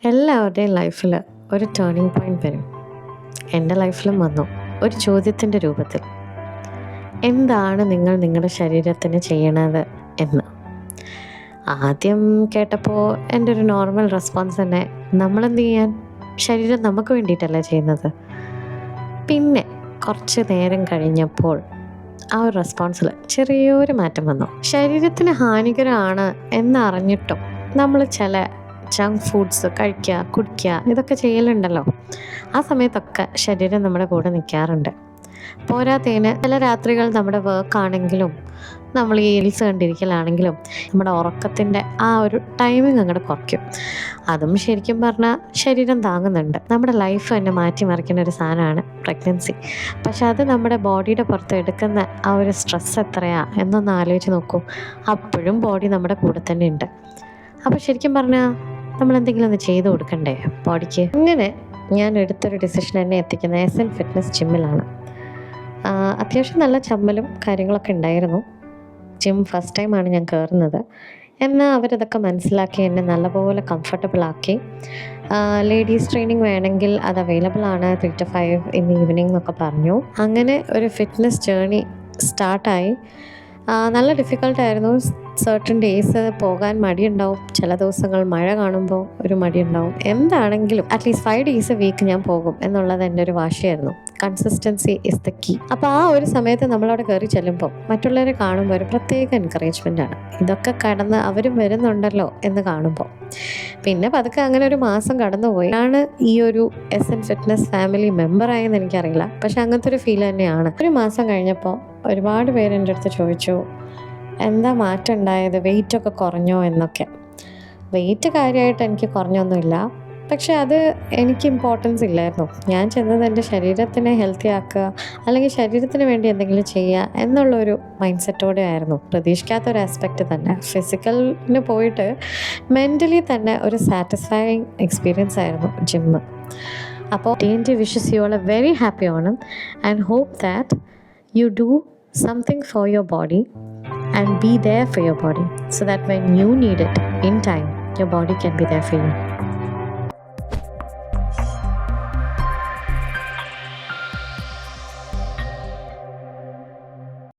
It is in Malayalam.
എല്ലാവരുടെയും ലൈഫിൽ ഒരു ടേണിംഗ് പോയിൻ്റ് വരും. എൻ്റെ ലൈഫിലും വന്നു, ഒരു ചോദ്യത്തിൻ്റെ രൂപത്തിൽ. എന്താണ് നിങ്ങൾ നിങ്ങളുടെ ശരീരത്തിന് ചെയ്യണത് എന്ന്. ആദ്യം കേട്ടപ്പോൾ എൻ്റെ ഒരു നോർമൽ റെസ്പോൺസ് തന്നെ, നമ്മളെന്ത് ചെയ്യാൻ, ശരീരം നമുക്ക് വേണ്ടിയിട്ടല്ലേ ചെയ്യുന്നത്. പിന്നെ കുറച്ച് നേരം കഴിഞ്ഞപ്പോൾ ആ ഒരു റെസ്പോൺസിൽ ചെറിയൊരു മാറ്റം വന്നു. ശരീരത്തിന് ഹാനികരമാണ് എന്നറിഞ്ഞിട്ടും നമ്മൾ ചില ജങ്ക് ഫുഡ്സ് കഴിക്കുക, കുടിക്കുക, ഇതൊക്കെ ചെയ്യലുണ്ടല്ലോ. ആ സമയത്തൊക്കെ ശരീരം നമ്മുടെ കൂടെ നിൽക്കാറുണ്ട്. പോരാത്തതിന് ചില രാത്രികൾ നമ്മുടെ വർക്കാണെങ്കിലും നമ്മൾ ഈ റീൽസ് കണ്ടിരിക്കലാണെങ്കിലും നമ്മുടെ ഉറക്കത്തിൻ്റെ ആ ഒരു ടൈമിങ് അങ്ങോട്ട് കുറയ്ക്കും. അതും ശരിക്കും പറഞ്ഞാൽ ശരീരം താങ്ങുന്നുണ്ട്. നമ്മുടെ ലൈഫ് തന്നെ മാറ്റിമറിക്കുന്ന ഒരു സാധനമാണ് പ്രഗ്നൻസി. പക്ഷെ അത് നമ്മുടെ ബോഡിയുടെ പുറത്ത് എടുക്കുന്ന ആ ഒരു സ്ട്രെസ് എത്രയാ എന്നൊന്ന് ആലോചിച്ച് നോക്കൂ. അപ്പോഴും ബോഡി നമ്മുടെ കൂടെ തന്നെ ഉണ്ട്. അപ്പോൾ ശരിക്കും പറഞ്ഞാൽ നമ്മളെന്തെങ്കിലും ഒന്ന് ചെയ്ത് കൊടുക്കണ്ടേ ബോഡിക്ക്. അങ്ങനെ ഞാൻ എടുത്തൊരു ഡിസിഷൻ എന്നെ എത്തിക്കുന്ന എസ്എൻ ഫിറ്റ്നസ് ജിമ്മിലാണ്. അത്യാവശ്യം നല്ല ചമ്മലും കാര്യങ്ങളൊക്കെ ഉണ്ടായിരുന്നു. ജിം ഫസ്റ്റ് ടൈമാണ് ഞാൻ കയറുന്നത്. എന്നാൽ അവരതൊക്കെ മനസ്സിലാക്കി എന്നെ നല്ലപോലെ കംഫർട്ടബിൾ ആക്കി. ലേഡീസ് ട്രെയിനിങ് വേണമെങ്കിൽ അത് അവൈലബിൾ ആണ് 3 to 5 ഇൻ ഈവനിങ് എന്നൊക്കെ പറഞ്ഞു. അങ്ങനെ ഒരു ഫിറ്റ്നസ് ജേർണി സ്റ്റാർട്ടായി. നല്ല ഡിഫിക്കൽട്ടായിരുന്നു. സർട്ടൻ ഡേയ്സ് പോകാൻ മടിയുണ്ടാവും, ചില ദിവസങ്ങൾ മഴ കാണുമ്പോൾ ഒരു മടിയുണ്ടാവും. എന്താണെങ്കിലും അറ്റ്ലീസ്റ്റ് 5 days a week ഞാൻ പോകും എന്നുള്ളത് എൻ്റെ ഒരു വാശിയായിരുന്നു. Consistency is the key. അപ്പോൾ ആ ഒരു സമയത്ത് നമ്മളവിടെ കയറി ചെല്ലുമ്പോൾ മറ്റുള്ളവരെ കാണുമ്പോൾ ഒരു പ്രത്യേക എൻകറേജ്മെൻ്റാണ്. ഇതൊക്കെ കടന്ന് അവരും വരുന്നുണ്ടല്ലോ എന്ന് കാണുമ്പോൾ. പിന്നെ പതുക്കെ അങ്ങനെ ഒരു മാസം കടന്നുപോയി. ആണ് ഈ ഒരു എസ്എൻ ഫിറ്റ്നസ് ഫാമിലി മെമ്പറായെന്ന് എനിക്കറിയില്ല, പക്ഷെ അങ്ങനത്തെ ഒരു ഫീൽ തന്നെയാണ്. ഒരു മാസം കഴിഞ്ഞപ്പോൾ ഒരുപാട് പേര് എൻ്റെ അടുത്ത് ചോദിച്ചു, എന്താ മാറ്റം ഉണ്ടായത്, വെയിറ്റൊക്കെ കുറഞ്ഞോ എന്നൊക്കെ. വെയിറ്റ് കാര്യമായിട്ട് എനിക്ക് കുറഞ്ഞൊന്നുമില്ല, പക്ഷെ അത് എനിക്ക് ഇമ്പോർട്ടൻസ് ഇല്ലായിരുന്നു. ഞാൻ ചെന്നത് എൻ്റെ ശരീരത്തിനെ ഹെൽത്തി ആക്കുക, അല്ലെങ്കിൽ ശരീരത്തിന് വേണ്ടി എന്തെങ്കിലും ചെയ്യുക എന്നുള്ളൊരു മൈൻഡ് സെറ്റോടെ ആയിരുന്നു. പ്രതീക്ഷിക്കാത്തൊരു ആസ്പെക്റ്റ് തന്നെ. ഫിസിക്കലിന് പോയിട്ട് മെൻ്റലി തന്നെ ഒരു സാറ്റിസ്ഫൈയിങ് എക്സ്പീരിയൻസ് ആയിരുന്നു ജിമ്മ്. അപ്പോൾ TNT wishes you all a very happy Onam and hope that you do something for your body and be there for your body so that when you need it in time, your body can be there for you.